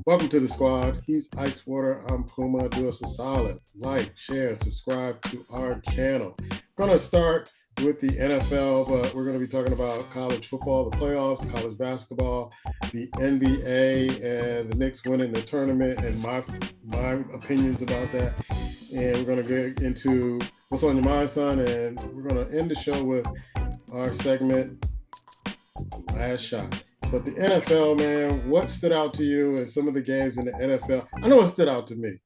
Welcome to the squad. He's Icewater. I'm Puma. Do us a solid. Like, share, and subscribe to our channel. Going to start with the NFL, but we're going to be talking about college football, the playoffs, college basketball, the NBA, and the Knicks winning the tournament, and my opinions about that. And we're going to get into what's on your mind, son, and we're going to end the show with our segment, Last Shot. But the NFL, man, what stood out to you in some of the games in the NFL? I know what stood out to me,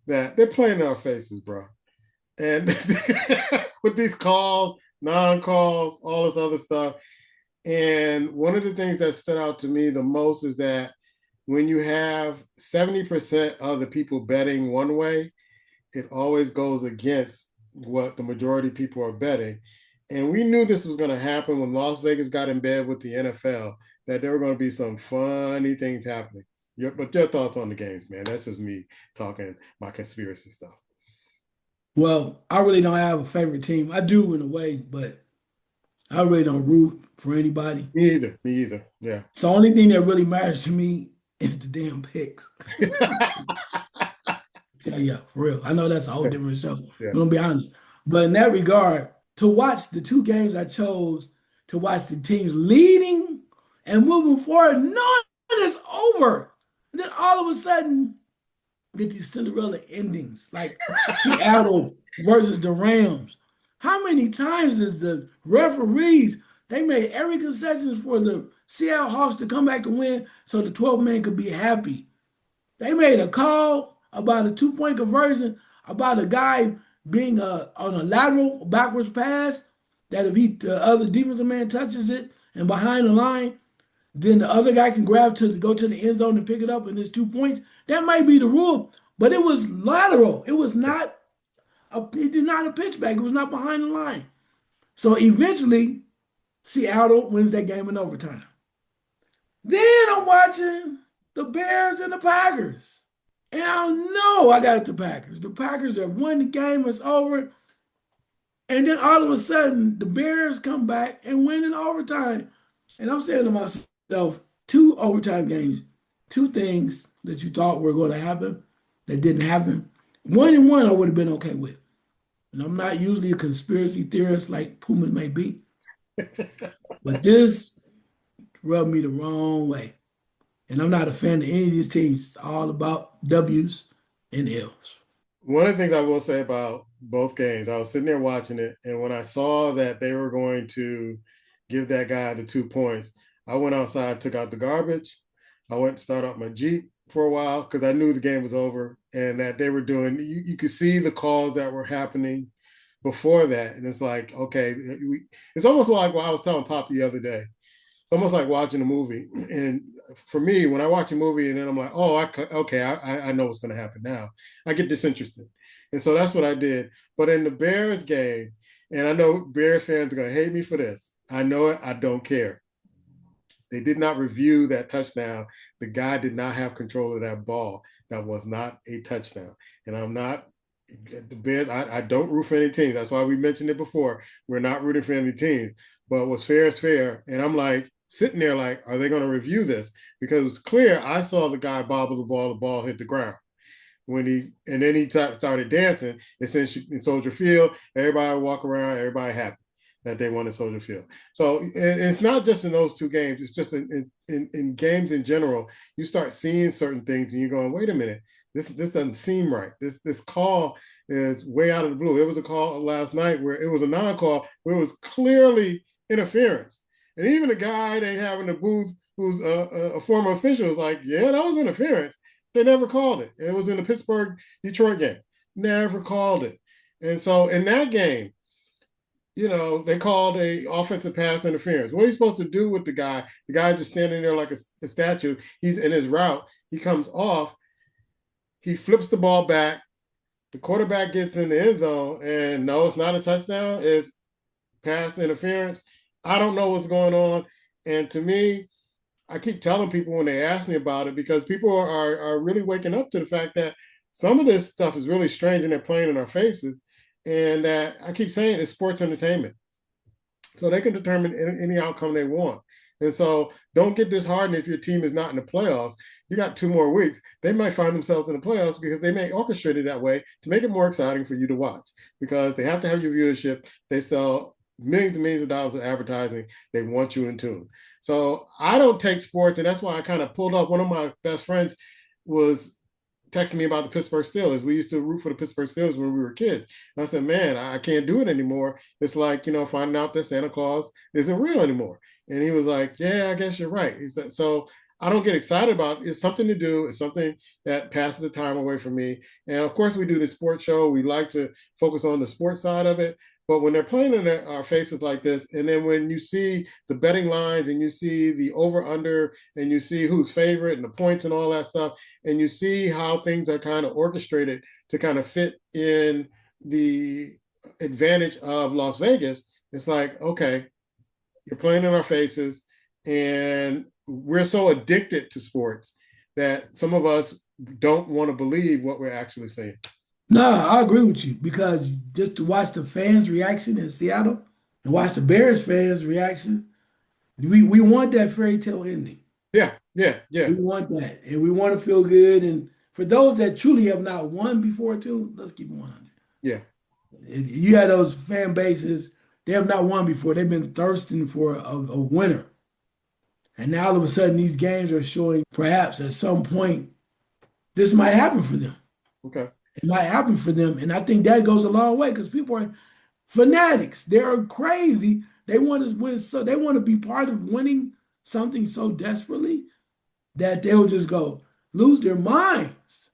that they're playing in our faces, bro. And with these calls, non-calls, all this other stuff. And one of the things that stood out to me the most is that when you have 70% of the people betting one way, it always goes against what the majority of people are betting. And we knew this was going to happen when Las Vegas got in bed with the NFL, that there were going to be some funny things happening. But your thoughts on the games, man? That's just me talking my conspiracy stuff. Well, I really don't have a favorite team. I do in a way, but I really don't root for anybody. Me either. Me either. Yeah. So the only thing that really matters to me is the damn picks. Tell you, for real. I know that's a whole different show. Yeah. I'm gonna be honest. But in that regard, to watch the two games I chose to watch the teams leading and moving forward, knowing it's over. And then all of a sudden, get these Cinderella endings, like Seattle versus the Rams. How many times is the referees, they made every concession for the Seattle Hawks to come back and win so the 12 men could be happy. They made a call about a 2-point conversion, about a guy being on a lateral backwards pass, that if the other defensive man touches it and behind the line, then the other guy can grab to go to the end zone and pick it up, and it's 2 points. That might be the rule, but it was lateral. It was not it did not a pitchback. It was not behind the line. So eventually, Seattle wins that game in overtime. Then I'm watching the Bears and the Packers. And I know I got the Packers. The Packers have won the game. It's over. And then all of a sudden, the Bears come back and win in overtime. And I'm saying to myself, 2 overtime games, 2 things that you thought were going to happen that didn't happen. 1-1 I would have been okay with. And I'm not usually a conspiracy theorist like Puma may be. But this rubbed me the wrong way. And I'm not a fan of any of these teams. It's all about W's and L's. One of the things I will say about both games, I was sitting there watching it, and when I saw that they were going to give that guy the 2 points, I went outside, took out the garbage. I went and started up my Jeep for a while because I knew the game was over and that they were doing, you could see the calls that were happening before that. And it's like, okay, it's almost like what I was telling Pop the other day. It's almost like watching a movie. And for me, when I watch a movie and then I'm like, oh, I know what's going to happen now, I get disinterested. And so that's what I did. But in the Bears game, and I know Bears fans are going to hate me for this. I know it. I don't care. They did not review that touchdown. The guy did not have control of that ball. That was not a touchdown. And I'm not, the Bears, I don't root for any teams. That's why we mentioned it before. We're not rooting for any teams. But what's fair is fair. And I'm like, sitting there like, are they going to review this? Because it was clear I saw the guy bobble the ball hit the ground. And then he started dancing. It's in Soldier Field. Everybody walk around, everybody happy that they won in Soldier Field. So and it's not just in those 2 games. It's just in games in general. You start seeing certain things and you're going, wait a minute, this doesn't seem right. This call is way out of the blue. It was a call last night where it was a non-call where it was clearly interference. And even the guy they have in the booth who's a former official was like, yeah, that was interference. They never called it. It was in the Pittsburgh-Detroit game. Never called it. And so in that game, they called a offensive pass interference. What are you supposed to do with the guy? The guy just standing there like a statue. He's in his route. He comes off. He flips the ball back. The quarterback gets in the end zone, and no, it's not a touchdown. It's pass interference. I don't know what's going on. And to me, I keep telling people when they ask me about it, because people are really waking up to the fact that some of this stuff is really strange and they're playing in our faces. And that I keep saying it's sports entertainment. So they can determine any outcome they want. And so don't get disheartened if your team is not in the playoffs. You got 2 more weeks. They might find themselves in the playoffs because they may orchestrate it that way to make it more exciting for you to watch, because they have to have your viewership. They sell millions and millions of dollars of advertising. They want you in tune. So I don't take sports, and that's why I kind of pulled up. One of my best friends was texting me about the Pittsburgh Steelers. We used to root for the Pittsburgh Steelers when we were kids. And I said, man, I can't do it anymore. It's like, finding out that Santa Claus isn't real anymore. And he was like, yeah, I guess you're right. He said, so I don't get excited about it. It's something to do. It's something that passes the time away from me. And of course, we do the sports show. We like to focus on the sports side of it. But when they're playing in our faces like this, and then when you see the betting lines and you see the over under and you see who's favorite and the points and all that stuff, and you see how things are kind of orchestrated to kind of fit in the advantage of Las Vegas, it's like, okay, you're playing in our faces, and we're so addicted to sports that some of us don't want to believe what we're actually seeing. No, I agree with you because just to watch the fans' reaction in Seattle and watch the Bears fans' reaction, we want that fairy tale ending. Yeah, yeah, We yeah, want that, and we want to feel good. And for those that truly have not won before, too, let's keep it 100. yeah. You have those fan bases; they have not won before. They've been thirsting for a winner, and now all of a sudden, these games are showing perhaps at some point this might happen for them. Okay. It might happen for them, and I think that goes a long way because people are fanatics. They're crazy. They want to win, so they want to be part of winning something so desperately that they'll just go lose their minds.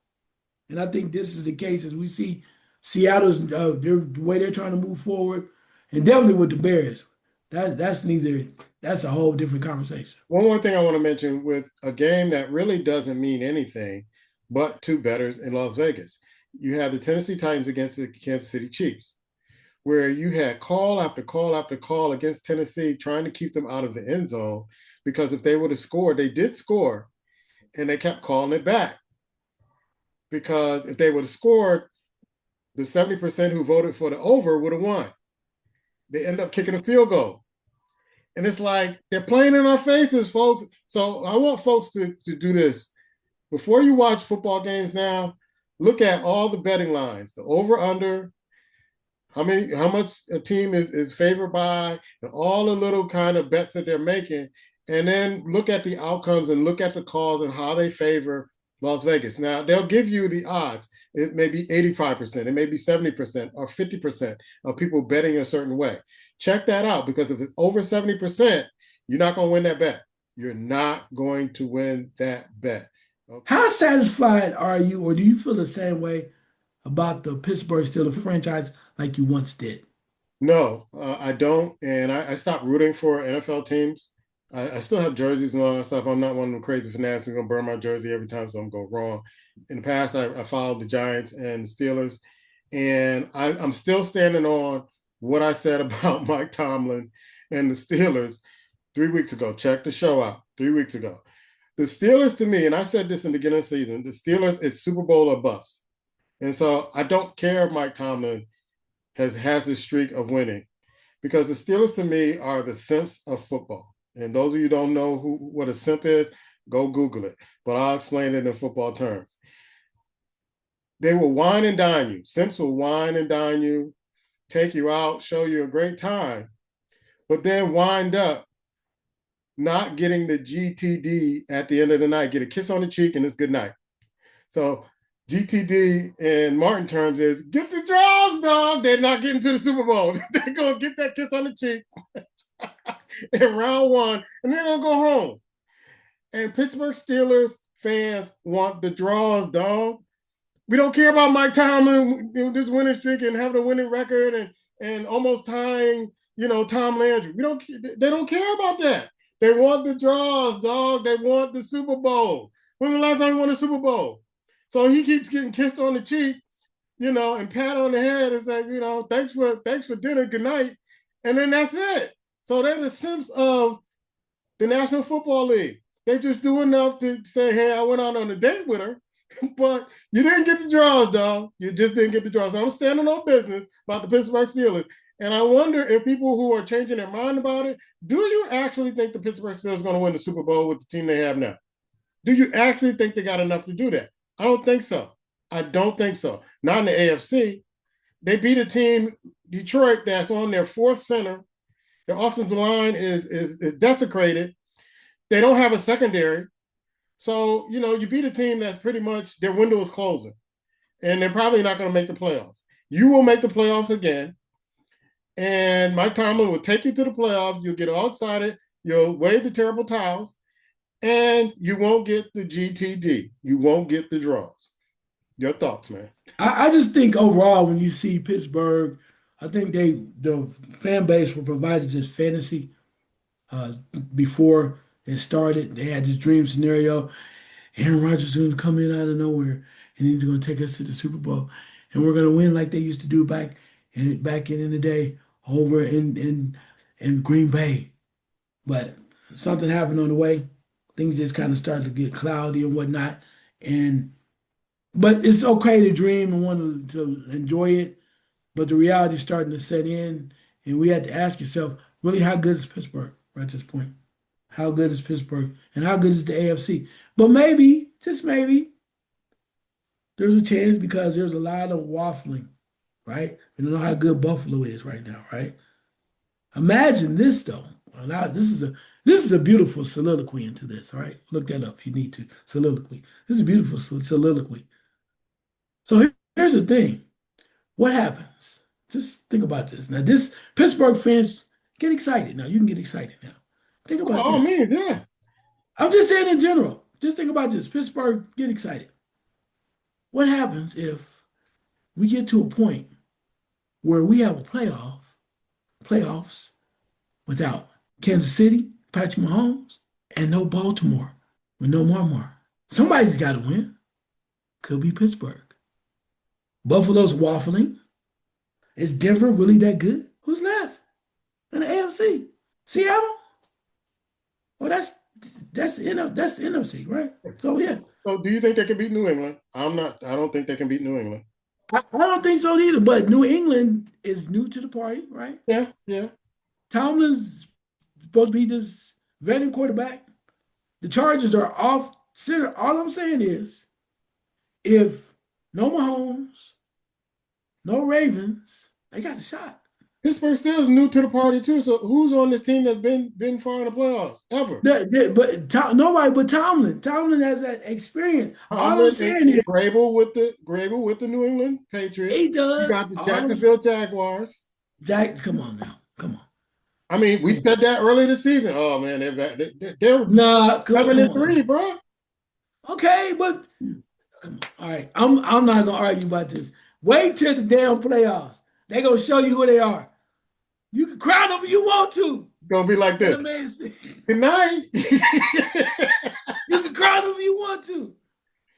And I think this is the case as we see Seattle's the way they're trying to move forward, and definitely with the Bears. That's neither. That's a whole different conversation. One more thing I want to mention with a game that really doesn't mean anything but two bettors in Las Vegas. You have the Tennessee Titans against the Kansas City Chiefs, where you had call after call after call against Tennessee trying to keep them out of the end zone, because if they would have scored, they did score, and they kept calling it back. Because if they would have scored, the 70% who voted for the over would have won. They end up kicking a field goal. And it's like they're playing in our faces, folks. So I want folks to do this. Before you watch football games now, look at all the betting lines, the over under, how much a team is favored by, and all the little kind of bets that they're making, and then look at the outcomes and look at the calls and how they favor Las Vegas. Now they'll give you the odds. It may be 85%, it may be 70% or 50% of people betting a certain way. Check that out, because if it's over 70%, you're not going to win that bet. You're not going to win that bet. Okay. How satisfied are you, or do you feel the same way about the Pittsburgh Steelers franchise like you once did? No, I don't. And I stopped rooting for NFL teams. I still have jerseys and all that stuff. I'm not one of them crazy fanatics who's going to burn my jersey every time something goes wrong. In the past, I followed the Giants and the Steelers. And I'm still standing on what I said about Mike Tomlin and the Steelers 3 weeks ago. Check the show out 3 weeks ago. The Steelers, to me, and I said this in the beginning of the season, the Steelers, it's Super Bowl or bust. And so I don't care if Mike Tomlin has this streak of winning, because the Steelers to me are the simps of football. And those of you who don't know what a simp is, go Google it. But I'll explain it in football terms. They will wine and dine you. Simps will wine and dine you, take you out, show you a great time, but then wind up not getting the GTD at the end of the night, get a kiss on the cheek and it's good night. So GTD in Martin terms is get the draws, dog. They're not getting to the Super Bowl. They're going to get that kiss on the cheek in round one, and they're going to go home. And Pittsburgh Steelers fans want the draws, dog. We don't care about Mike Tomlin, this winning streak and having a winning record and almost tying, Tom Landry. They don't care about that. They want the draws, dog. They want the Super Bowl. When was the last time he won a Super Bowl? So he keeps getting kissed on the cheek, and pat on the head and say, thanks for dinner, good night. And then that's it. So they're the simps of the National Football League. They just do enough to say, hey, I went out on a date with her, but you didn't get the draws, dog. You just didn't get the draws. So I'm standing on business about the Pittsburgh Steelers. And I wonder if people who are changing their mind about it, do you actually think the Pittsburgh Steelers are going to win the Super Bowl with the team they have now? Do you actually think they got enough to do that? I don't think so. I don't think so. Not in the AFC. They beat a team, Detroit, that's on their fourth center. Their offensive line is desecrated. They don't have a secondary. So, you beat a team that's pretty much their window is closing. And they're probably not going to make the playoffs. You will make the playoffs again. And Mike Tomlin will take you to the playoffs. You'll get all excited. You'll wave the terrible towels. And you won't get the GTD. You won't get the draws. Your thoughts, man? I just think overall, when you see Pittsburgh, I think the fan base were provided just fantasy uh, before it started. They had this dream scenario. Aaron Rodgers is going to come in out of nowhere, and he's going to take us to the Super Bowl, and we're going to win like they used to do back in the day over in Green Bay. But something happened on the way. Things just kind of started to get cloudy and whatnot. And but it's okay to dream and want to enjoy it. But the reality is starting to set in, and we had to ask yourself, really, how good is Pittsburgh right at this point? How good is Pittsburgh, and how good is the AFC? But maybe, just maybe, there's a chance because there's a lot of waffling, right? We don't know how good Buffalo is right now, right? Imagine this though. Well, now this is a beautiful soliloquy into this. All right, look that up if you need to. Soliloquy. This is a beautiful soliloquy. So here's the thing. What happens? Just think about this. Now, this Pittsburgh fans get excited. Now you can get excited now. Think about Oh, this. man, yeah. I'm just saying in general. Just think about this. Pittsburgh, get excited. What happens if we get to a point where we have a playoffs without Kansas City, Patrick Mahomes, and no Baltimore with no Marmar? Somebody's got to win. Could be Pittsburgh. Buffalo's waffling. Is Denver really that good? Who's left in the AFC? Seattle? Well, that's the NFC, right? So yeah, So do you think they can beat New England? I don't think they can beat New England. I don't think so either. But New England is new to the party, right? Yeah, yeah. Tomlin's supposed to be this veteran quarterback. The Chargers are off center. All I'm saying is, if no Mahomes, no Ravens, they got a shot. Pittsburgh Steelers new to the party too. So who's on this team that's been far in the playoffs ever? Nobody but Tomlin. Tomlin has that experience. All I'm Tomlin saying is, and Grable with the New England Patriots. he You does. got the Jacksonville Jaguars. Jack, come on now, come on. I mean, we said that early this season. Oh man, they're Nah, come 7-3, on. bro. Okay, but come on. All right, I'm not gonna argue about this. Wait till the damn playoffs. They gonna show you who they are. You can crown them if you want to. It's gonna be like this. Good night. You can crown them if you want to.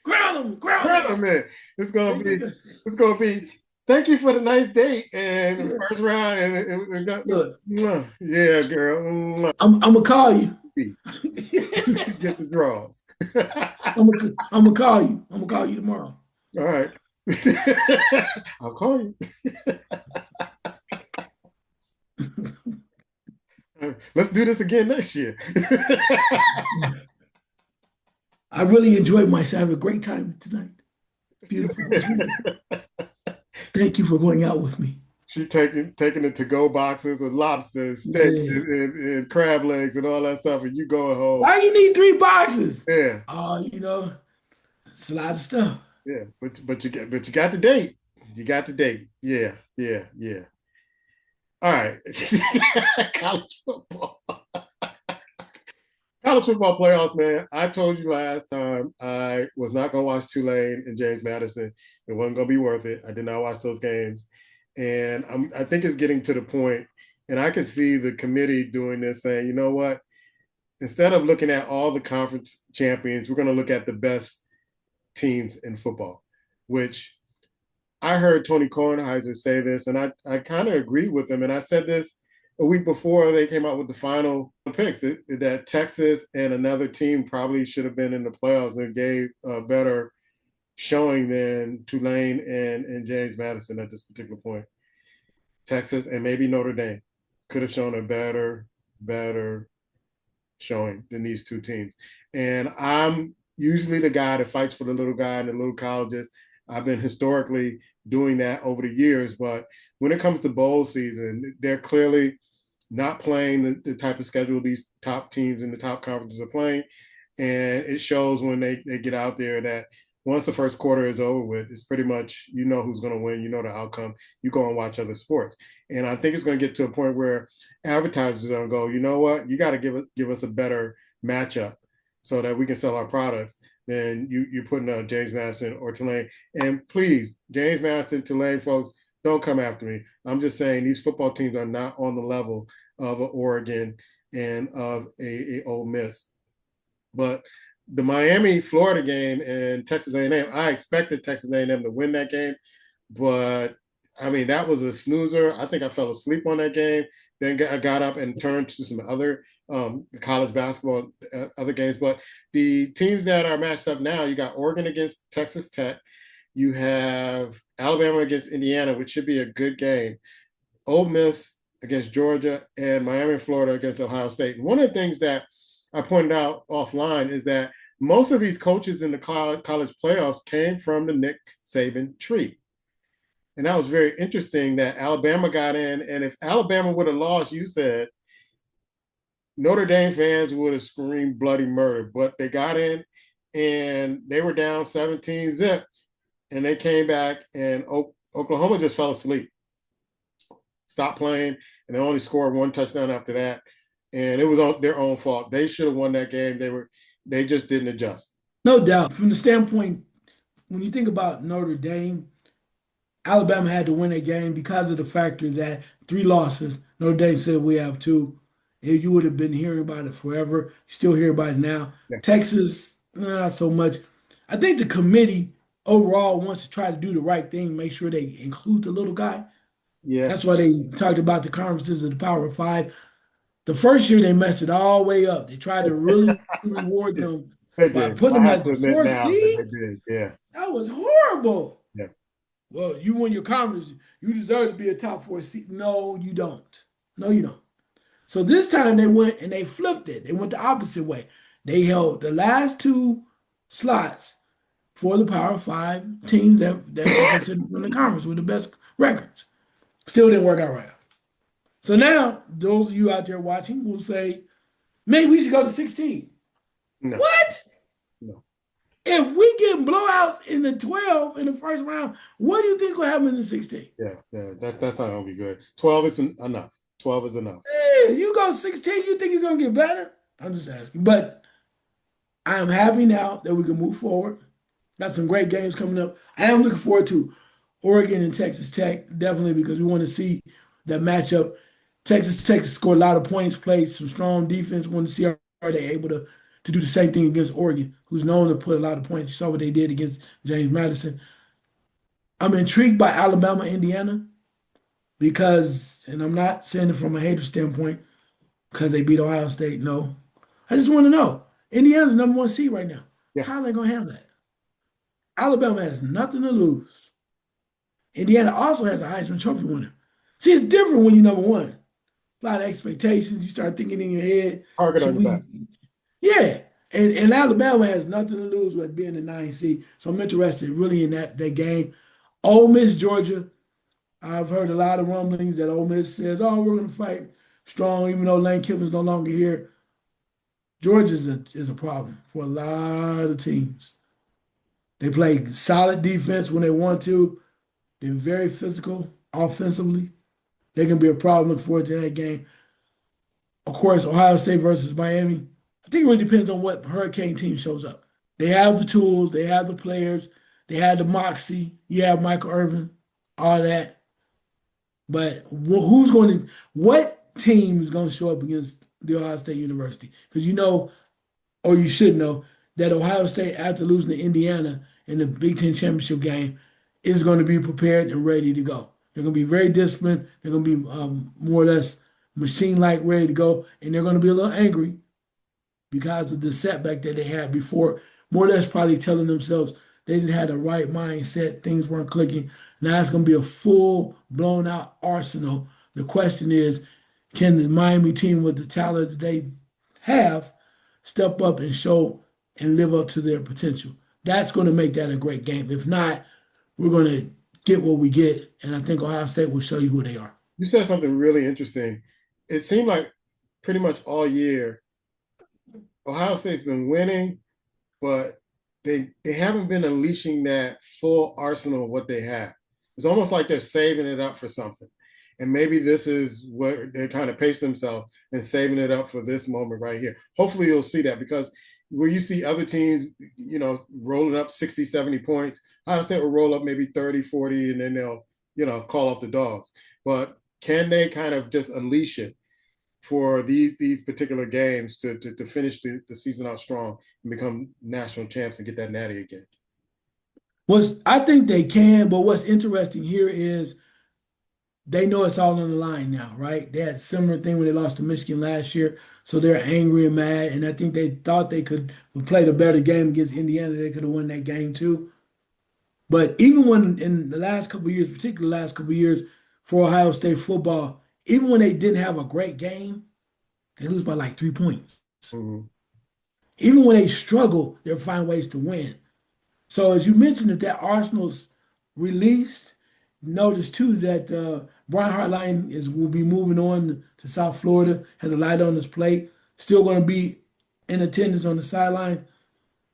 Crown them. Man. It's gonna be. Thank you for the nice date and the first round Look, yeah, girl. I'm gonna call you. Get the draws. I'm gonna call you. I'm gonna call you tomorrow. All right. I'll call you. Let's do this again next year. I really enjoyed myself. I have a great time tonight. Beautiful. Thank you for going out with me. She taking it to go boxes of lobsters, steak, and crab legs and all that stuff, and you going home. Why you need 3 boxes? Yeah. Oh, it's a lot of stuff. Yeah, but you got the date. You got the date. Yeah, yeah, yeah. All right. College football. College football playoffs, man. I told you last time I was not going to watch Tulane and James Madison. It wasn't going to be worth it. I did not watch those games. And I think it's getting to the point, and I can see the committee doing this, saying, you know what? Instead of looking at all the conference champions, we're going to look at the best teams in football, which I heard Tony Kornheiser say this, and I kind of agree with him. And I said this a week before they came out with the final picks, that Texas and another team probably should have been in the playoffs and gave a better showing than Tulane and James Madison at this particular point. Texas and maybe Notre Dame could have shown a better showing than these two teams. And I'm usually the guy that fights for the little guy in the little colleges. I've been historically doing that over the years, but when it comes to bowl season, they're clearly not playing the type of schedule these top teams in the top conferences are playing. And it shows when they get out there that once the first quarter is over with, it's pretty much you know who's going to win, you know the outcome. You go and watch other sports, and I think it's going to get to a point where advertisers are going to go, you know what, you got to give us a better matchup so that we can sell our products. Then you're putting up James Madison or Tulane, and please, James Madison, Tulane folks, don't come after me. I'm just saying these football teams are not on the level of Oregon and of a Ole Miss. But the Miami Florida game and Texas A&M, I expected Texas A&M to win that game, but I mean that was a snoozer. I think I fell asleep on that game. Then I got up and turned to some other college basketball, other games. But the teams that are matched up now, you got Oregon against Texas Tech, you have Alabama against Indiana, which should be a good game. Ole Miss against Georgia, and Miami, Florida against Ohio State. And one of the things that I pointed out offline is that most of these coaches in the college playoffs came from the Nick Saban tree. And that was very interesting that Alabama got in. And if Alabama would have lost, you said Notre Dame fans would have screamed bloody murder. But they got in and they were down 17-0. And they came back and Oklahoma just fell asleep. Stopped playing, and they only scored one touchdown after that. And it was their own fault. They should have won that game. They just didn't adjust. No doubt. From the standpoint, when you think about Notre Dame, Alabama had to win a game because of the factor that 3 losses. Notre Dame said we have 2. And you would have been hearing about it forever. You still hear about it now. Yeah. Texas, not so much. I think the committee overall wants to try to do the right thing, make sure they include the little guy. Yeah. That's why they talked about the conferences of the Power Five. The first year they messed it all the way up. They tried to really reward them They by did. putting I them have as to the admit 4th now that seed. they did. Yeah. That was horrible. Yeah. Well, you won your conference. You deserve to be a top 4 seed. No, you don't. No, you don't. So this time they went and they flipped it. They went the opposite way. They held the last 2 slots for the Power 5 teams that were considered from the conference with the best records. Still didn't work out right. So now, those of you out there watching will say, maybe we should go to 16. No. What? No. If we get blowouts in the 12 in the first round, what do you think will happen in the 16? Yeah. That's not gonna be good. 12 is enough. 12 is enough. Yeah, you go 16, you think it's gonna get better? I'm just asking. But I am happy now that we can move forward. Got some great games coming up. I am looking forward to Oregon and Texas Tech, definitely, because we want to see that matchup. Texas Tech scored a lot of points, played some strong defense. We want to see are they able to do the same thing against Oregon, who's known to put a lot of points. You saw what they did against James Madison. I'm intrigued by Alabama, Indiana, because, and I'm not saying it from a hater standpoint, because they beat Ohio State. No. I just want to know. Indiana's the #1 seed right now. Yeah. How are they going to handle that? Alabama has nothing to lose. Indiana also has a Heisman Trophy winner. See, it's different when you're #1. A lot of expectations. You start thinking in your head. Target on your back. Yeah. And Alabama has nothing to lose with being the 9th seed. So I'm interested really in that game. Ole Miss, Georgia. I've heard a lot of rumblings that Ole Miss says, oh, we're going to fight strong, even though Lane Kiffin's no longer here. Georgia is a problem for a lot of teams. They play solid defense when they want to. They're very physical offensively. They can be a problem. Look forward to that game. Of course, Ohio State versus Miami. I think it really depends on what Hurricane team shows up. They have the tools. They have the players. They have the moxie. You have Michael Irvin, all that. But what team is going to show up against the Ohio State University? Because you know, or you should know, that Ohio State, after losing to Indiana in the Big Ten championship game, is going to be prepared and ready to go. They're going to be very disciplined. They're going to be more or less machine-like, ready to go, and they're going to be a little angry because of the setback that they had before. More or less probably telling themselves They didn't have the right mindset. Things weren't clicking. Now it's going to be a full blown out arsenal. The question is, can the Miami team with the talent that they have step up and show and live up to their potential? That's going to make that a great game. If not, we're going to get what we get. And I think Ohio State will show you who they are. You said something really interesting. It seemed like pretty much all year, Ohio State's been winning, but they haven't been unleashing that full arsenal of what they have. It's almost like they're saving it up for something. And maybe this is what they're trying to pace themselves and saving it up for this moment right here. Hopefully you'll see that, because where you see other teams, rolling up 60, 70 points, Ohio State will roll up maybe 30, 40, and then they'll, call off the dogs. But can they kind of just unleash it for these particular games to finish the season out strong and become national champs and get that natty again? I think they can, but what's interesting here is they know it's all on the line now, right? They had a similar thing when they lost to Michigan last year, so they're angry and mad, and I think they thought they could play a better game against Indiana. They could have won that game too. But even when in the last couple of years, particularly the last couple of years for Ohio State football, even when they didn't have a great game, they lose by like 3 points. Mm-hmm. Even when they struggle, they'll find ways to win. So as you mentioned, that Arsenal's released, notice too that Brian Hartline will be moving on to South Florida, has a lot on his plate, still going to be in attendance on the sideline,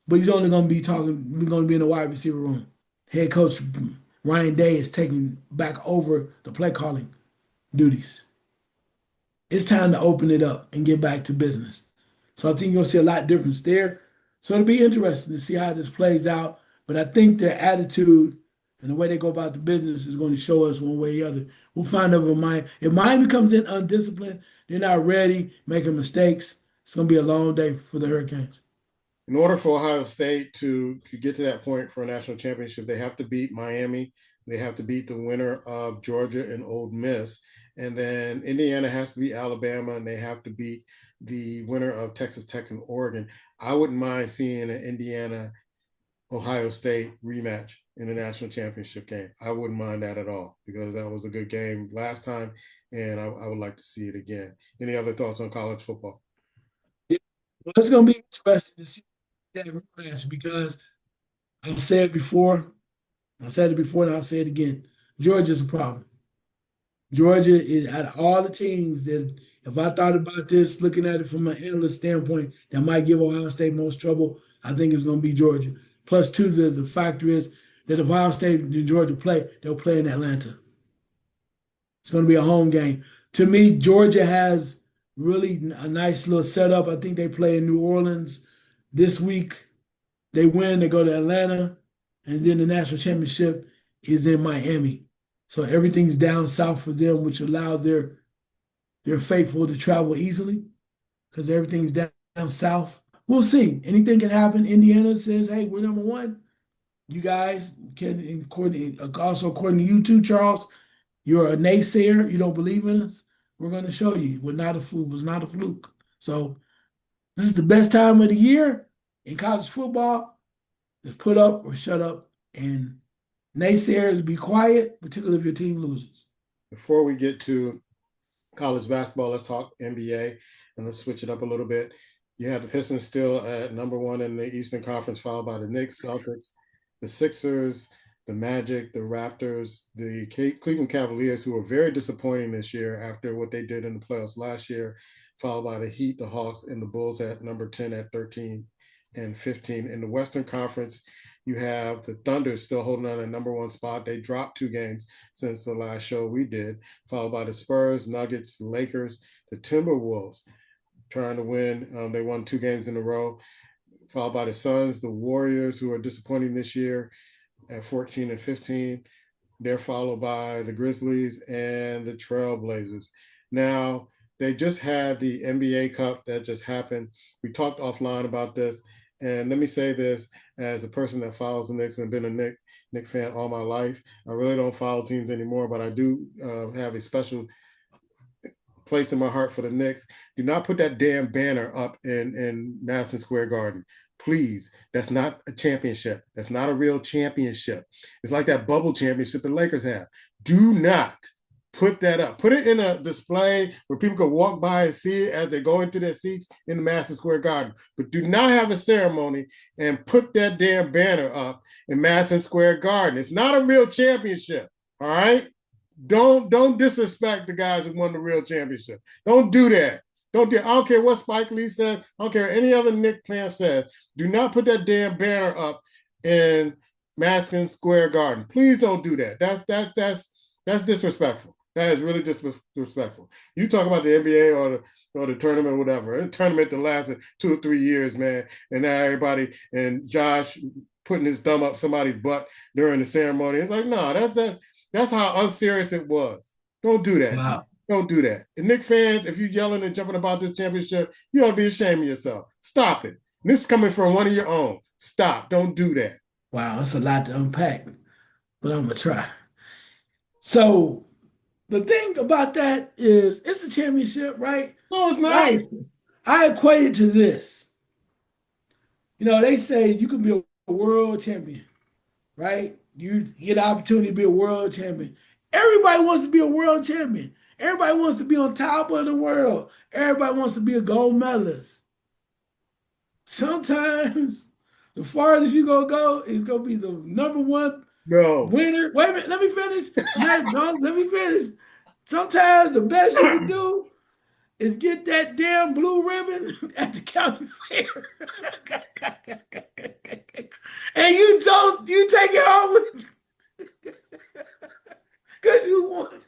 but he's only going to be talking. We're going to be in the wide receiver room. Head coach Ryan Day is taking back over the play calling duties. It's time to open it up and get back to business. So I think you'll see a lot of difference there. So it'll be interesting to see how this plays out. But I think their attitude and the way they go about the business is going to show us one way or the other. We'll find out if Miami comes in undisciplined, they're not ready, making mistakes. It's going to be a long day for the Hurricanes. In order for Ohio State to get to that point for a national championship, they have to beat Miami. They have to beat the winner of Georgia and Ole Miss. And then Indiana has to beat Alabama, and they have to beat the winner of Texas Tech and Oregon. I wouldn't mind seeing an Indiana Ohio State rematch in the national championship game. I wouldn't mind that at all, because that was a good game last time, and I would like to see it again. Any other thoughts on college football? Yeah. Well, it's going to be interesting to see that rematch because I've said it before, I said it before, and I'll say it again. Georgia's a problem. Georgia is out of all the teams that, if I thought about this, looking at it from an analyst standpoint, that might give Ohio State most trouble, I think it's going to be Georgia. Plus, two, the factor is that if Ohio State and Georgia play, they'll play in Atlanta. It's going to be a home game. To me, Georgia has really a nice little setup. I think they play in New Orleans this week. They win, they go to Atlanta, and then the national championship is in Miami. So everything's down south for them, which allow their faithful to travel easily because everything's down south. We'll see. Anything can happen. Indiana says, "Hey, we're number one. You guys can." Also, according to you too, Charles, you're a naysayer. You don't believe in us. We're going to show you. We're not a fluke. It was not a fluke. So this is the best time of the year in college football. Just put up or shut up, and naysayers be quiet, particularly if your team loses. Before we get to college basketball, let's talk NBA, and let's switch it up a little bit. You have the Pistons still at number one in the Eastern Conference, followed by the Knicks, Celtics, the Sixers, the Magic, the Raptors, the Cleveland Cavaliers, who were very disappointing this year after what they did in the playoffs last year, followed by the Heat, the Hawks, and the Bulls at number 10 at 13 and 15. In the Western Conference, you have the Thunder still holding on a number one spot. They dropped 2 games since the last show we did, followed by the Spurs, Nuggets, Lakers, the Timberwolves trying to win. They won 2 games in a row, followed by the Suns, the Warriors, who are disappointing this year at 14 and 15. They're followed by the Grizzlies and the Trailblazers. Now, they just had the NBA Cup that just happened. We talked offline about this. And let me say this as a person that follows the Knicks and been a Knicks fan all my life. I really don't follow teams anymore, but I do have a special place in my heart for the Knicks. Do not put that damn banner up in Madison Square Garden. Please, that's not a championship. That's not a real championship. It's like that bubble championship the Lakers have. Do not put that up. Put it in a display where people can walk by and see it as they go into their seats in the Madison Square Garden. But do not have a ceremony and put that damn banner up in Madison Square Garden. It's not a real championship. All right. Don't disrespect the guys who won the real championship. Don't do that. Don't do. I don't care what Spike Lee said. I don't care what any other Knick fan said. Do not put that damn banner up in Madison Square Garden. Please don't do that. That's disrespectful. That is really disrespectful. You talk about the NBA or the tournament, or whatever. A tournament that lasted 2 or 3 years, man, and now everybody and Josh putting his thumb up somebody's butt during the ceremony. It's like, no, that's how unserious it was. Don't do that. Wow. Don't do that. And Knick fans, if you're yelling and jumping about this championship, you ought to be ashamed of yourself. Stop it. And this is coming from one of your own. Stop. Don't do that. Wow, that's a lot to unpack, but I'm gonna try. So the thing about that is it's a championship, right? No, it's not. I equate it to this. You know, they say you can be a world champion, right? You get the opportunity to be a world champion. Everybody wants to be a world champion. Everybody wants to be on top of the world. Everybody wants to be a gold medalist. Sometimes the farthest you're gonna go is gonna be the number one No. winner. Wait a minute, let me finish. Let me finish. Sometimes the best you can do is get that damn blue ribbon at the county fair. And you take it home with you. Because you won.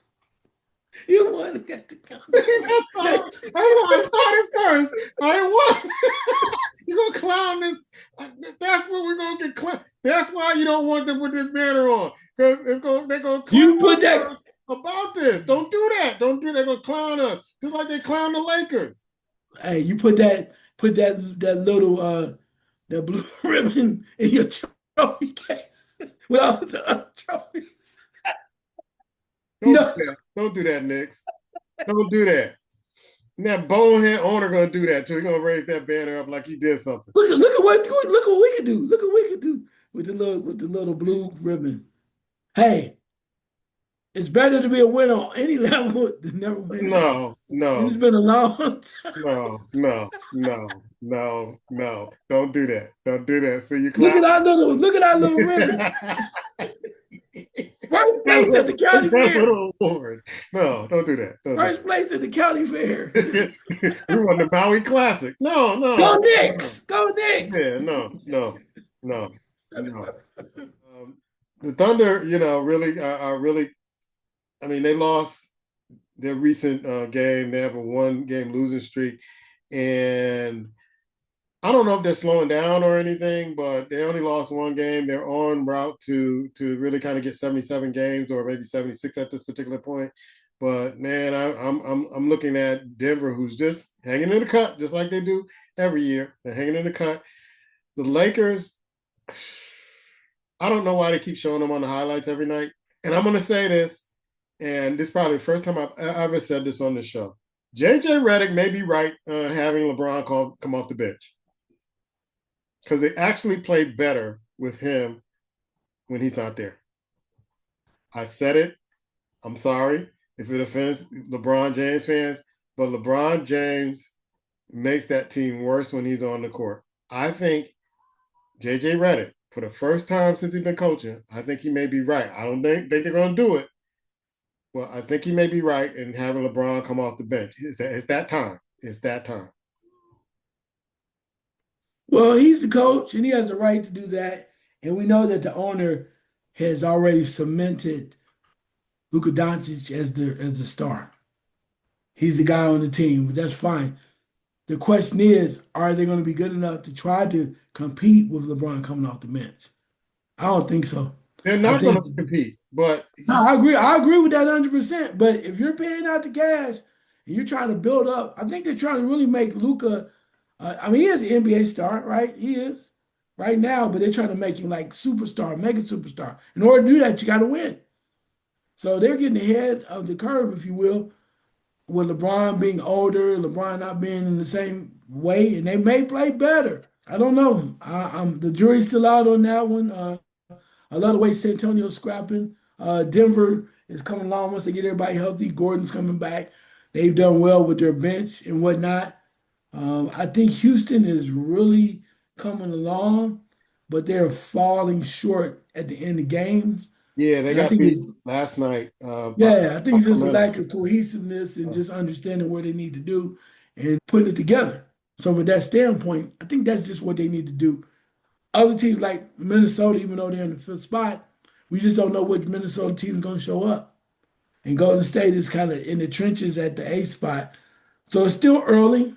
You won at the county fair. That's why I started first. I won. You're going to clown this. That's what we're going to get clown. That's why you don't want them with this banner on. Because they're going to clown You put that us about this. Don't do that. Don't do that. They're going to clown us. Just like they clown the Lakers. Hey, you put that little that blue ribbon in your trophy case with all the other trophies. Don't do that, Knicks. Don't do that. And that bonehead owner gonna do that too. He's gonna raise that banner up like he did something. Look at what we can do. Look at what we can do with the little blue ribbon. Hey, it's better to be a winner on any level than never win. No. It's been a long time. No. Don't do that. Don't do that. So you look at our little ribbon. First place at the county fair. Award. No, don't do that. First place at the county fair. We won the Maui Classic. No. Go Knicks. Go Knicks. Yeah, no. The Thunder, really are really. I mean, they lost their recent game. They have a 1-game losing streak, and I don't know if they're slowing down or anything, but they only lost 1 game. They're on route to really kind of get 77 games or maybe 76 at this particular point. But man, I'm looking at Denver, who's just hanging in the cut, just like they do every year. They're hanging in the cut. The Lakers, I don't know why they keep showing them on the highlights every night. And I'm going to say this, and this is probably the first time I've ever said this on this show. JJ Redick may be right having LeBron come off the bench, because they actually play better with him when he's not there. I said it. I'm sorry if it offends LeBron James fans, but LeBron James makes that team worse when he's on the court. I think JJ Redick, for the first time since he's been coaching, I think he may be right. I don't think they're going to do it, but I think he may be right in having LeBron come off the bench. It's that time. It's that time. Well, he's the coach, and he has the right to do that. And we know that the owner has already cemented Luka Doncic as the star. He's the guy on the team. That's fine. The question is, are they going to be good enough to try to compete with LeBron coming off the bench? I don't think so. They're not going to compete, but no, I agree. I agree with that 100%. But if you're paying out the cash and you're trying to build up, I think they're trying to really make Luka. I mean, he is an NBA star, right? He is right now, but they're trying to make him like superstar, mega superstar. In order to do that, you got to win. So they're getting ahead of the curve, if you will. with LeBron being older, LeBron not being in the same way, and they may play better. I don't know. I'm the jury's still out on that one. I love the way San Antonio's scrapping. Denver is coming along once they get everybody healthy. Gordon's coming back. They've done well with their bench and whatnot. I think Houston is really coming along, but they're falling short at the end of games. Yeah, they And I got think beat it's last night by yeah, I think it's just a Sacramento. lack of cohesiveness and just understanding what they need to do and putting it together. So from that standpoint, I think that's just what they need to do. Other teams like Minnesota, even though they're in the fifth spot, we just don't know which Minnesota team is going to show up. And Golden State is kind of in the trenches at the eighth spot. So it's still early.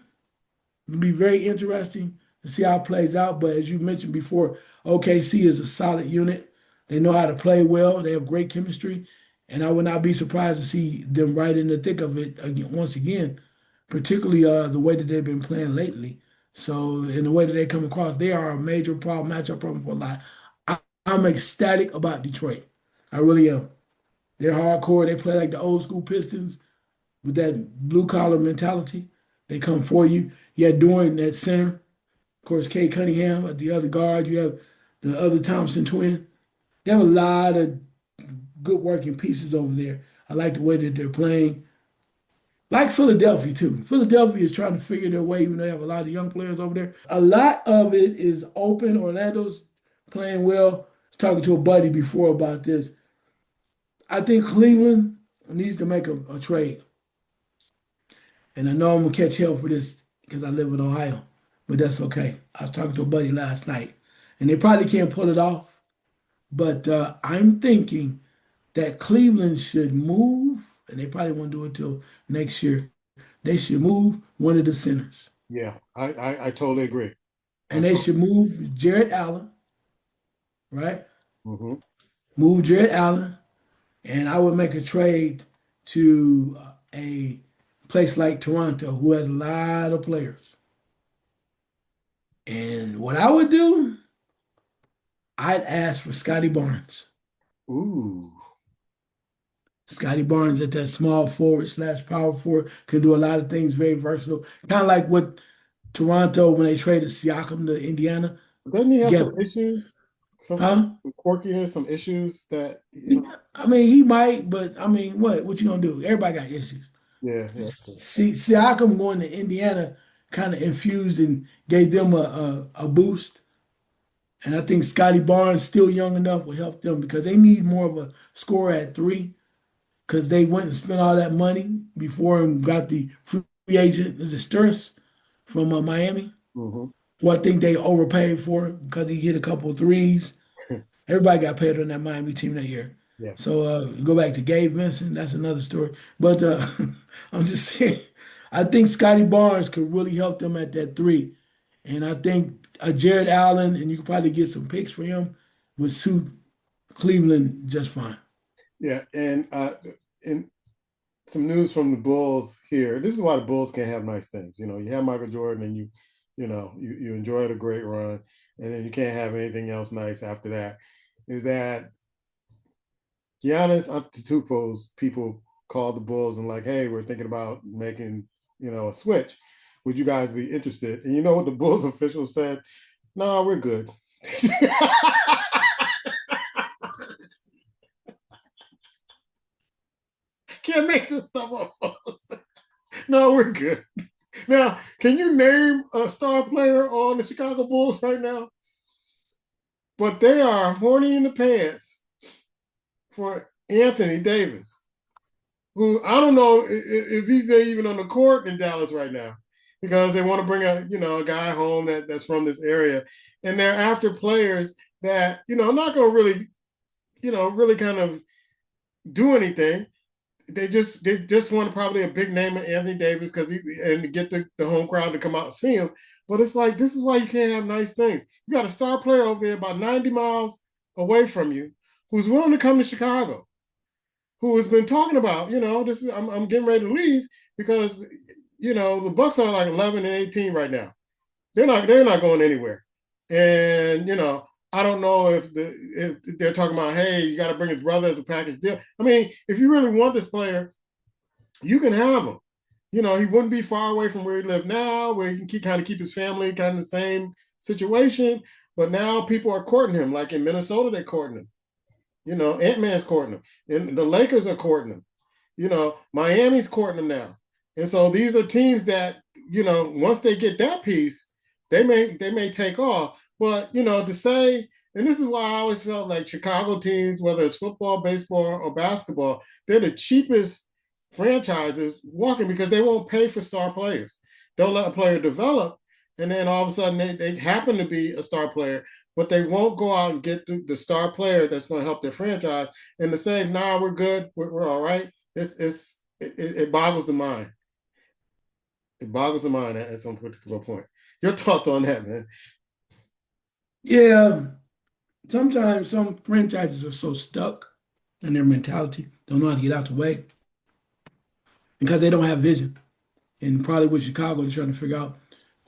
It'll be very interesting to see how it plays out. But as you mentioned before, OKC is a solid unit. They know how to play well. They have great chemistry. And I would not be surprised to see them right in the thick of it again, once again, particularly the way that they've been playing lately. So, in the way that they come across, they are a major problem, matchup problem for a lot. I'm ecstatic about Detroit. I really am. They're hardcore. They play like the old school Pistons with that blue collar mentality. They come for you. You had Doran at center. Of course, Kate Cunningham at the other guard. You have the other Thompson twin. They have a lot of good working pieces over there. I like the way that they're playing. Like Philadelphia, too. Philadelphia is trying to figure their way, even though they have a lot of young players over there. A lot of it is open. Orlando's playing well. I was talking to a buddy before about this. I think Cleveland needs to make a trade. And I know I'm gonna catch hell for this because I live in Ohio, but that's okay. I was talking to a buddy last night, and they probably can't pull it off. But I'm thinking that Cleveland should move, and they probably won't do it till next year. They should move one of the centers, Yeah, I totally agree. I and they to- should move Jared Allen, right? mhm. Move Jared Allen, and I would make a trade to a place like Toronto, who has a lot of players. And what I would do, I'd ask for Scotty Barnes. Ooh, Scotty Barnes at that small forward slash power forward can do a lot of things, very versatile. Kind of like what Toronto when they traded Siakam to Indiana. doesn't he have Get some issues? huh? Some quirkiness, some issues that I mean, he might, but I mean, what you gonna do? Everybody got issues. yeah, yeah, See, Siakam going to Indiana kind of infused and gave them a boost. And I think Scotty Barnes, still young enough, will help them because they need more of a scorer at three because they went and spent all that money before and got the free agent, is it Sturz from Miami, hmm who I think they overpaid for because he hit a couple of threes. Everybody got paid on that Miami team that year. yeah, So go back to Gabe Vincent, that's another story. But I'm just saying, I think Scotty Barnes could really help them at that three. And I think Jared Allen, and you could probably get some picks for him, would suit Cleveland just fine. yeah. And some news from the Bulls here. This is why the Bulls can't have nice things. You know, you have Michael Jordan, and you enjoyed a great run, and then you can't have anything else nice after that. Is that Giannis Antetokounmpo's people called the Bulls and like, hey, we're thinking about making a switch. Would you guys be interested? And you know what the Bulls officials said? No, we're good. Can't make this stuff up, folks. No, we're good. Now, can you name a star player on the Chicago Bulls right now? But they are horny in the pants for Anthony Davis, who I don't know if he's even on the court in Dallas right now because they want to bring a guy home that's from this area, and they're after players that not going to really kind of do anything. They just want probably a big name of Anthony Davis and to get the home crowd to come out and see him. But it's like this is why you can't have nice things. You got a star player over there about 90 miles away from you who's willing to come to Chicago, who has been talking about, this is I'm getting ready to leave because the Bucks are like 11 and 18 right now. They're not going anywhere. And I don't know if they're talking about, hey, you got to bring his brother as a package deal. I mean, if you really want this player, you can have him. he wouldn't be far away from where he lives now, where he can kind of keep his family kind of the same situation. But now people are courting him, like in Minnesota, they're courting him. Ant-Man's courting him, and the Lakers are courting him. Miami's courting him now. And so these are teams that, once they get that piece, they may take off. But, to say, and this is why I always felt like Chicago teams, whether it's football, baseball, or basketball, they're the cheapest franchises walking because they won't pay for star players. They'll let a player develop, and then all of a sudden they happen to be a star player, but they won't go out and get the star player that's going to help their franchise. And to say, nah, we're good, we're all right, it boggles the mind. It boggles the mind at some particular point. Your thoughts on that, man? Yeah, sometimes some franchises are so stuck in their mentality, don't know how to get out the way because they don't have vision. And probably with Chicago, they're trying to figure out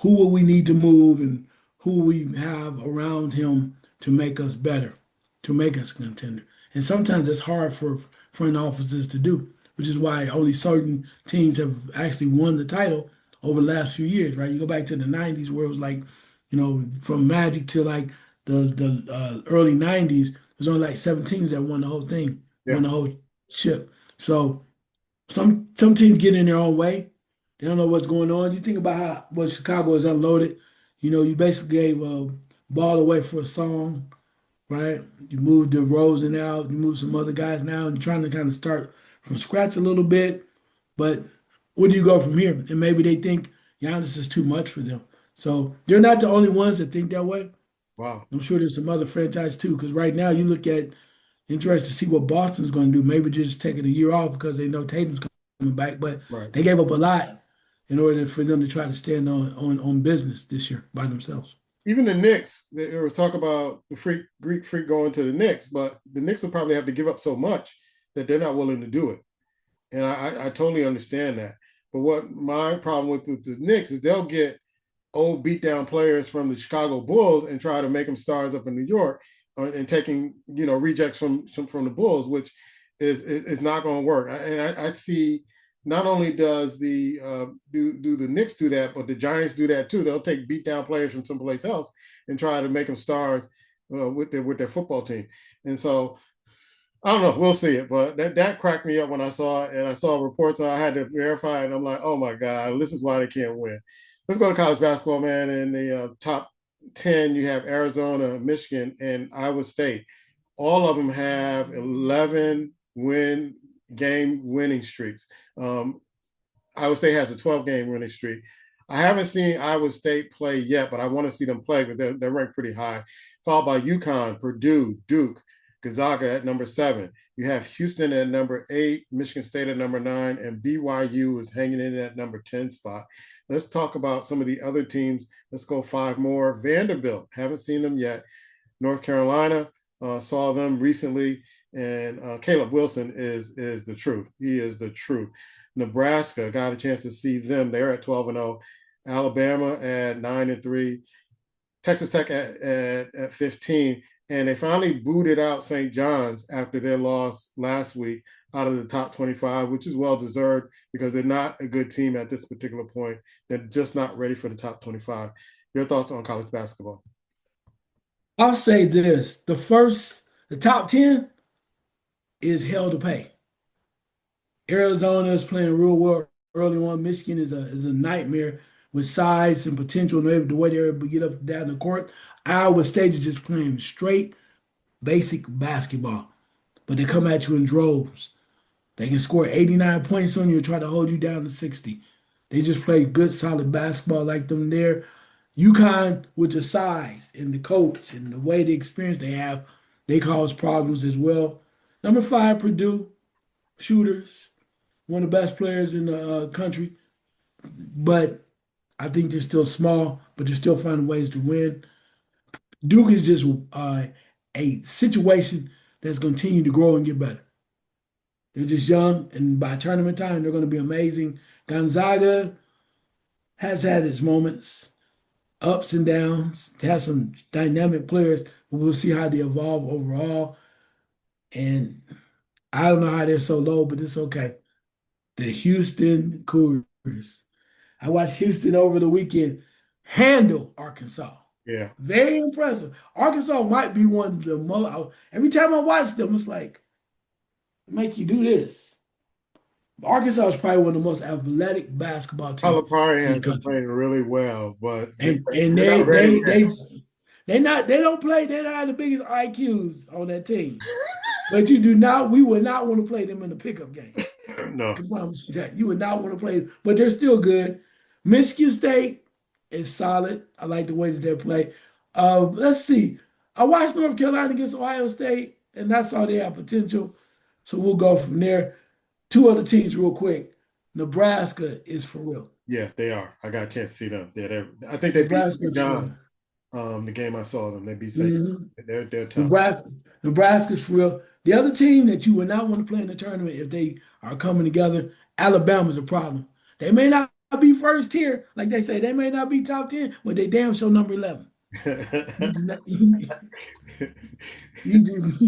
who will we need to move and who we have around him to make us better, to make us a contender. And sometimes it's hard for front offices to do, which is why only certain teams have actually won the title over the last few years, right? You go back to the 90s where it was like, from Magic to like the early 90s, there's only like 7 teams that won the whole thing, Yeah. won the whole ship. So some teams get in their own way. They don't know what's going on. You think about how what Chicago has unloaded. You basically gave a ball away for a song, right? You moved DeRozan out. You moved some other guys now, and you're trying to kind of start from scratch a little bit. But where do you go from here? And maybe they think Giannis is too much for them. So they're not the only ones that think that way. Wow. I'm sure there's some other franchise too. Because right now you look at interested to see what Boston's going to do. Maybe just taking a year off because they know Tatum's coming back, but Right. they gave up a lot in order for them to try to stand on business this year by themselves. Even the Knicks, there was talk about the Greek freak going to the Knicks, but the Knicks will probably have to give up so much that they're not willing to do it. And I totally understand that. But what my problem with the Knicks is they'll get old beat down players from the Chicago Bulls and try to make them stars up in New York, and taking rejects from the Bulls, which is not going to work. And I see not only does the do the Knicks do that, but the Giants do that too. They'll take beat down players from someplace else and try to make them stars with their football team. And so I don't know. We'll see it, but that cracked me up when I saw it, and I saw reports. I had to verify it, and I'm like, oh my god, this is why they can't win. Let's go to college basketball, man. In the top 10, you have Arizona, Michigan, and Iowa State. All of them have 11 game winning streaks. Iowa State has a 12-game winning streak. I haven't seen Iowa State play yet, but I want to see them play because they're ranked pretty high. Followed by UConn, Purdue, Duke, Gonzaga at number 7. You have Houston at number 8, Michigan State at number 9, and BYU is hanging in at number 10 spot. Let's talk about some of the other teams. Let's go 5 more. Vanderbilt, haven't seen them yet. North Carolina, saw them recently, and Caleb Wilson is the truth. He is the truth. Nebraska, got a chance to see them. They're at 12-0. Alabama at 9-3. Texas Tech at 15. And they finally booted out St. John's after their loss last week out of the top 25, which is well deserved because they're not a good team at this particular point. They're just not ready for the top 25. Your thoughts on college basketball? I'll say this: the top 10 is hell to pay. Arizona is playing real well early on. Michigan is a nightmare with size and potential and maybe the way they're able to get up and down the court. Iowa State is just playing straight basic basketball, but they come at you in droves. They can score 89 points on you and try to hold you down to 60. They just play good, solid basketball like them there. UConn, with the size and the coach and the way the experience they have, they cause problems as well. Number 5, Purdue, shooters, one of the best players in the country, but I think they're still small, but they're still finding ways to win. Duke is just a situation that's going to continue to grow and get better. They're just young, and by tournament time, they're going to be amazing. Gonzaga has had its moments, ups and downs. They have some dynamic players, but we'll see how they evolve overall. And I don't know how they're so low, but it's okay. The Houston Cougars I watched Houston over the weekend handle Arkansas. Yeah. Very impressive. Arkansas might be one of the most. Every time I watch them, it's like, make you do this. Arkansas is probably one of the most athletic basketball teams Calipari in the has been country, playing really well, but and they're not ready yet. they don't play. They don't have the biggest IQs on that team. But you do not. We would not want to play them in the pickup game. I No. can promise you that. You would not want to play, but they're still good. Michigan State is solid. I like the way that they play. Let's see. I watched North Carolina against Ohio State, and I saw they have potential. So we'll go from there. Two other teams, real quick. Nebraska is for real. Yeah, they are. I got a chance to see them. Yeah, I think they beat Nebraska St. is for real. John's. The game I saw them, they beat St. Mhm. They're tough. Nebraska's for real. The other team that you would not want to play in the tournament if they are coming together, Alabama's a problem. They may not be first tier, like they say. They may not be top 10, but they damn sure number 11. You do not, you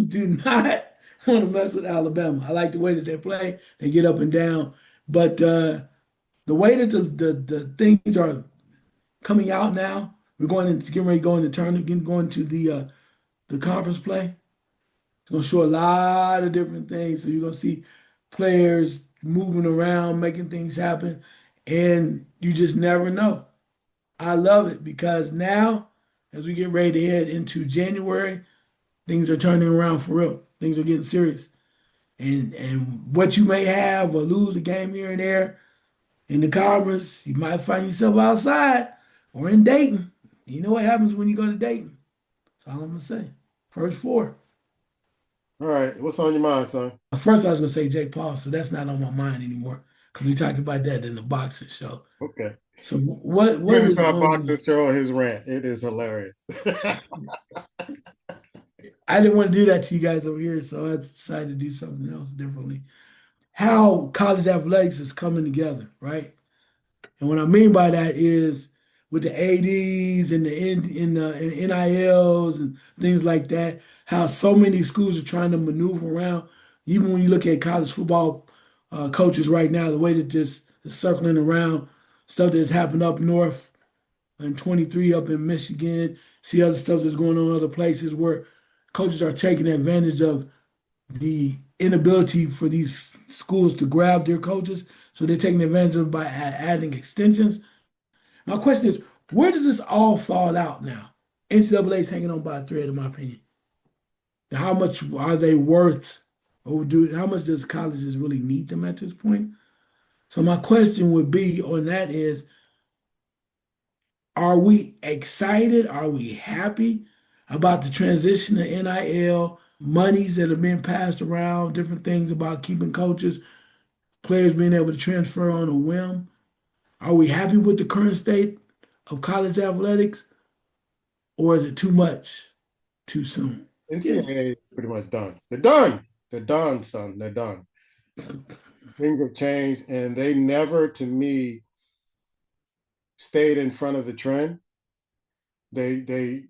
do not want to mess with Alabama. I like the way that they play. They get up and down. But the way that the things are coming out now, we're going into getting ready to go into tournament, going to the conference play. It's going to show a lot of different things. So you're going to see players moving around, making things happen, and you just never know. I love it because now, as we get ready to head into January, things are turning around for real. Things are getting serious. And what you may have or lose a game here and there in the conference, you might find yourself outside or in Dayton. You know what happens when you go to Dayton. That's all I'm gonna say. First four. All right, what's on your mind, son? First, I was gonna say Jake Paul, so that's not on my mind anymore because we talked about that in the boxing show. Okay. So what Finish is our on? boxing show his rant. It is hilarious. I didn't want to do that to you guys over here, so I decided to do something else differently. How college athletics is coming together, right? And what I mean by that is with the ADs and the NILs and things like that, how so many schools are trying to maneuver around. Even when you look at college football coaches right now, the way that this is circling around stuff that's happened up north and 23 up in Michigan, see other stuff that's going on in other places where coaches are taking advantage of the inability for these schools to grab their coaches. So they're taking advantage of it by adding extensions. My question is, where does this all fall out now? NCAA is hanging on by a thread, in my opinion. How much are they worth? Or how much does colleges really need them at this point? So my question would be on that is, are we excited? Are we happy about the transition to NIL, monies that have been passed around, different things about keeping coaches, players being able to transfer on a whim? Are we happy with the current state of college athletics, or is it too much too soon? Excuse me. NCAA is pretty much done. They're done. They're done, son. They're done. Things have changed, and they never, to me, stayed in front of the trend. They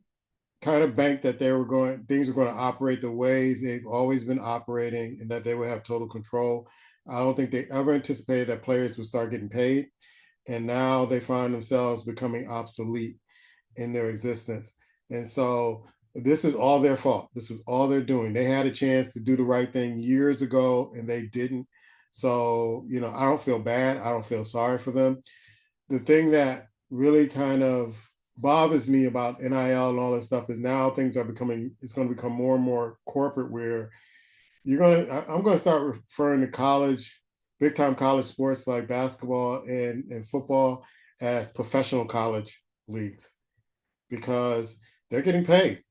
kind of banked that things were going to operate the way they've always been operating, and that they would have total control. I don't think they ever anticipated that players would start getting paid, and now they find themselves becoming obsolete in their existence. And so this is all their fault. This is all they're doing. They had a chance to do the right thing years ago, and they didn't. So, I don't feel bad. I don't feel sorry for them. The thing that really kind of bothers me about NIL and all this stuff is now it's going to become more and more corporate where I'm going to start referring to college, big time college sports like basketball and football as professional college leagues because they're getting paid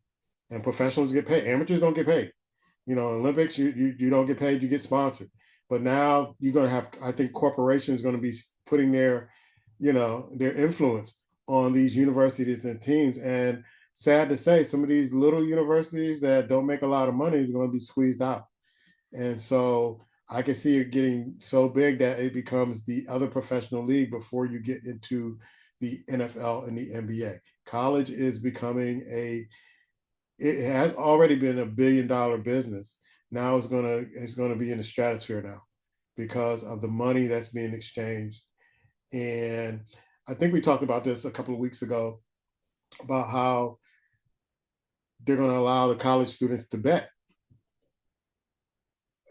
and professionals get paid. Amateurs don't get paid. Olympics, you don't get paid, you get sponsored. But now you're going to have, I think corporations going to be putting their influence on these universities and teams. And sad to say, some of these little universities that don't make a lot of money is going to be squeezed out. And so I can see it getting so big that it becomes the other professional league before you get into the NFL and the NBA. College is becoming it has already been a billion-dollar business. Now it's gonna be in the stratosphere now because of the money that's being exchanged And I think we talked about this a couple of weeks ago about how they're going to allow the college students to bet.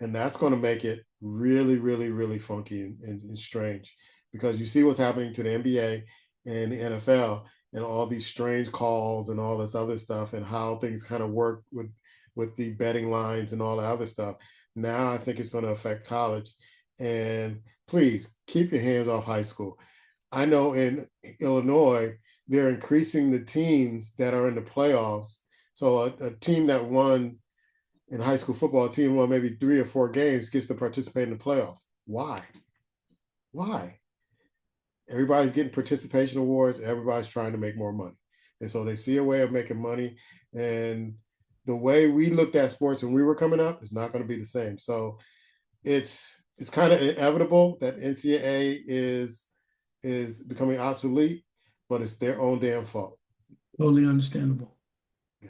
And that's going to make it really, really, really funky and strange, because you see what's happening to the NBA and the NFL and all these strange calls and all this other stuff, and how things kind of work with the betting lines and all the other stuff. Now I think it's going to affect college. And please keep your hands off high school. I know in Illinois, they're increasing the teams that are in the playoffs. So a team that won in high school football, a team won maybe 3 or 4 games gets to participate in the playoffs. Why? Why? Everybody's getting participation awards. Everybody's trying to make more money. And so they see a way of making money. And the way we looked at sports when we were coming up is not going to be the same. So it's kind of inevitable that NCAA is becoming obsolete, but it's their own damn fault. Totally understandable. Yeah.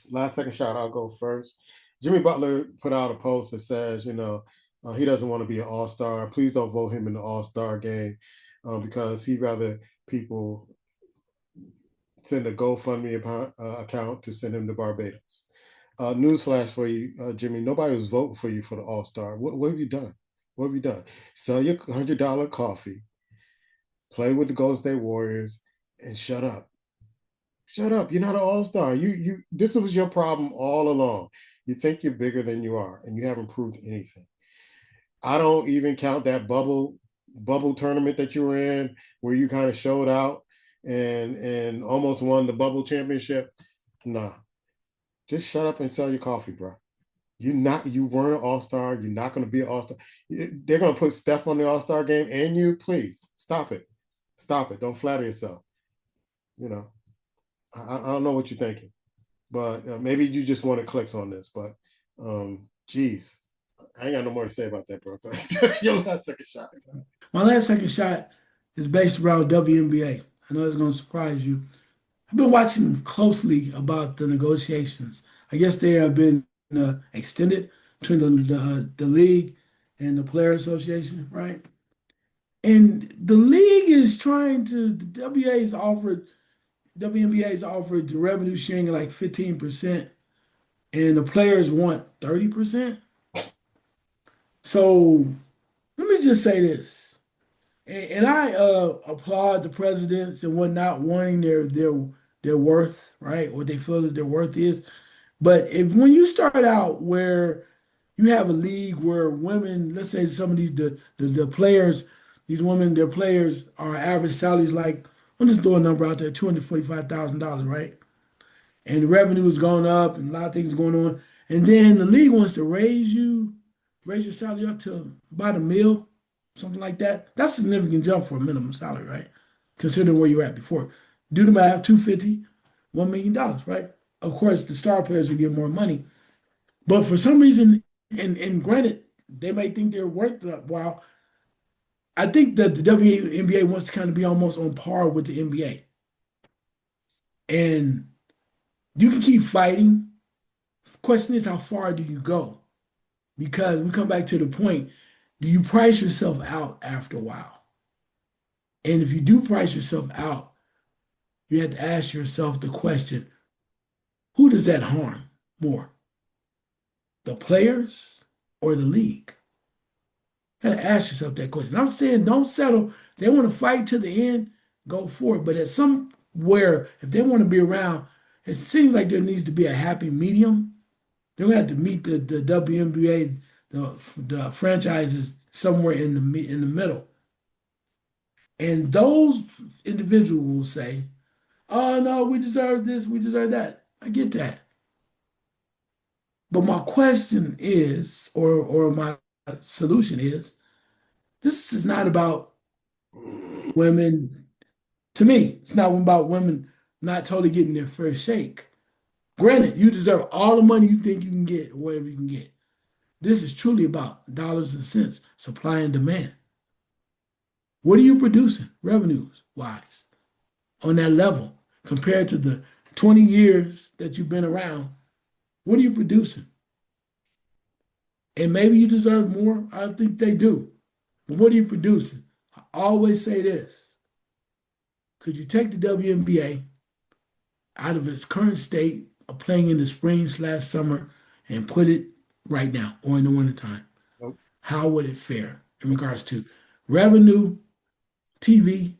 Last second shot, I'll go first. Jimmy Butler put out a post that says, he doesn't want to be an all-star. Please don't vote him in the all-star game, because he'd rather people send a GoFundMe account to send him to Barbados. Newsflash for you, Jimmy. Nobody was voting for you for the All-Star. What have you done? What have you done? Sell your $100 coffee, play with the Golden State Warriors, and shut up. Shut up. You're not an all-star. You this was your problem all along. You think you're bigger than you are, and you haven't proved anything. I don't even count that bubble tournament that you were in, where you kind of showed out and almost won the bubble championship. Nah. Just shut up and sell your coffee, bro. You weren't an all-star. You're not going to be an all-star. They're going to put Steph on the all-star game, and you, please stop it. Stop it. Don't flatter yourself. You know, I don't know what you're thinking, but maybe you just wanted clicks on this. But geez, I ain't got no more to say about that, bro. Your last second shot. My last second shot is based around WNBA. I know it's going to surprise you. I've been watching closely about the negotiations. I guess they have been extended between the league and the player association, right? And the league is trying to. The WNBA has offered the revenue sharing of like 15%, and the players want 30%. So let me just say this, and I applaud the presidents and whatnot wanting their worth, right? What they feel that their worth is. But if when you start out where you have a league where women, let's say some of these the players, these women, their players are average salaries like, I'm just throwing a number out there, $245,000, right? And the revenue is going up and a lot of things going on. And then the league wants to raise your salary up to about a mil, something like that. That's a significant jump for a minimum salary, right? Considering where you were at before. Do the math, 250, $1 million, right? Of course, the star players will get more money. But for some reason, and granted, they may think they're worth that while. I think that the WNBA wants to kind of be almost on par with the NBA. And you can keep fighting. The question is, how far do you go? Because we come back to the point, do you price yourself out after a while? And if you do price yourself out, you have to ask yourself the question, who does that harm more? The players or the league? You got to ask yourself that question. I'm saying don't settle. They want to fight to the end, go for it. But at somewhere, if they want to be around, it seems like there needs to be a happy medium. They're going to have to meet the WNBA, the franchises somewhere in the middle. And those individuals will say, oh no, we deserve this, we deserve that. I get that. But my question is, or my solution is, this is not about women. To me, it's not about women not totally getting their first shake. Granted, you deserve all the money you think you can get, whatever you can get. This is truly about dollars and cents, supply and demand. What are you producing revenues wise on that level compared to the 20 years that you've been around? What are you producing? And maybe you deserve more. I think they do. But what are you producing? I always say this. Could you take the WNBA out of its current state of playing in the spring/summer and put it right now or in the wintertime? Nope. How would it fare in regards to revenue, TV?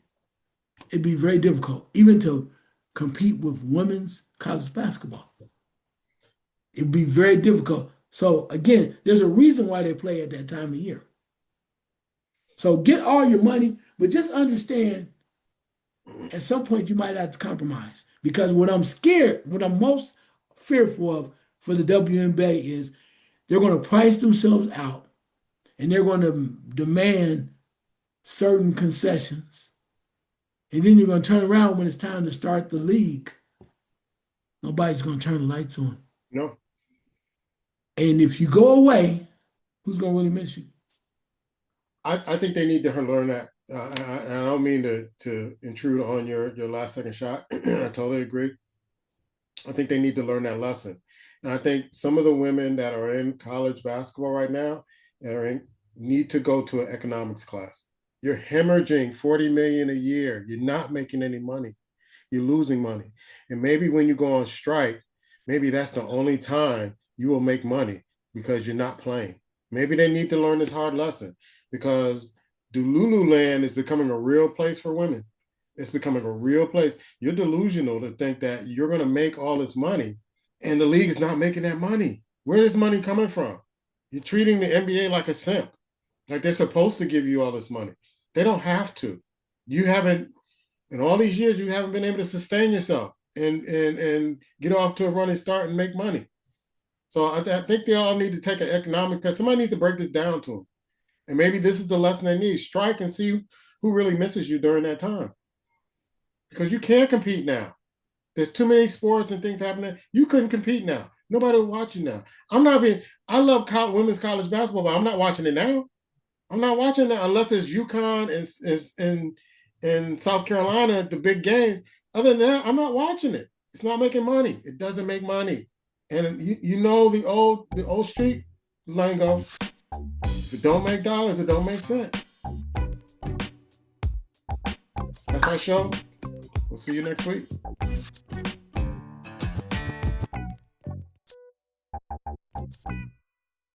It'd be very difficult, even to compete with women's college basketball. It'd be very difficult. So again, there's a reason why they play at that time of year. So get all your money, but just understand at some point you might have to compromise. Because what I'm most fearful of for the WNBA is they're going to price themselves out and they're going to demand certain concessions. And then you're going to turn around when it's time to start the league. Nobody's going to turn the lights on. No. And if you go away, who's going to really miss you? I think they need to learn that. I don't mean to intrude on your last second shot. I totally agree. I think they need to learn that lesson. And I think some of the women that are in college basketball right now need to go to an economics class. You're hemorrhaging $40 million a year. You're not making any money. You're losing money. And maybe when you go on strike, maybe that's the only time you will make money because you're not playing. Maybe they need to learn this hard lesson because Lululand is becoming a real place for women. It's becoming a real place. You're delusional to think that you're going to make all this money and the league is not making that money. Where is money coming from? You're treating the NBA like a simp, like they're supposed to give you all this money. They don't have to. You haven't, in all these years, you haven't been able to sustain yourself and get off to a running start and make money. So I think they all need to take an economic test. Somebody needs to break this down to them. And maybe this is the lesson they need. Strike and see who really misses you during that time. Because you can't compete now. There's too many sports and things happening. You couldn't compete now. Nobody will watch you now. I love women's college basketball, but I'm not watching it now. I'm not watching that unless it's UConn and South Carolina, the big games. Other than that, I'm not watching it. It's not making money. It doesn't make money. And you know the old street lingo. If it don't make dollars, it don't make sense. That's our show. We'll see you next week.